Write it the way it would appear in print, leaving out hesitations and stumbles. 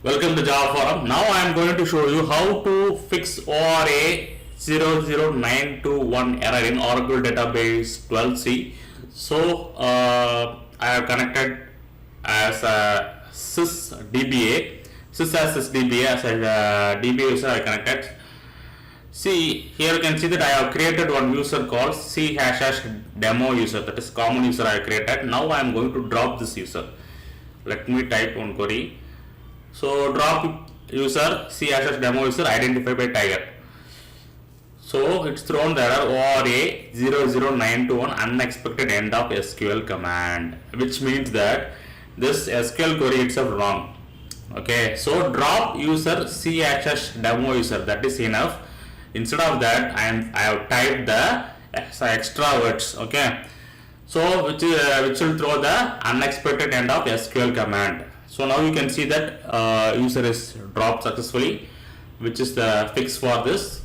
Welcome to Java Forum. Now I am going to show you how to fix ORA-00921 error in Oracle Database 12c. So I have connected as a sysdba, as a DBA user I connected. See, here you can see that I have created one user called C ## demo user, that is common user I created. Now I am going to drop this user. Let me type one query. So drop user C # demo user identified by tiger. So it's thrown the error ORA-00921 unexpected end of SQL command, which means that this SQL query itself wrong. Okay, so drop user C # demo user, that is enough. Instead of that, I have typed the extra words. Okay, so which will throw the unexpected end of SQL command. So now you can see that user is dropped successfully, which is the fix for this.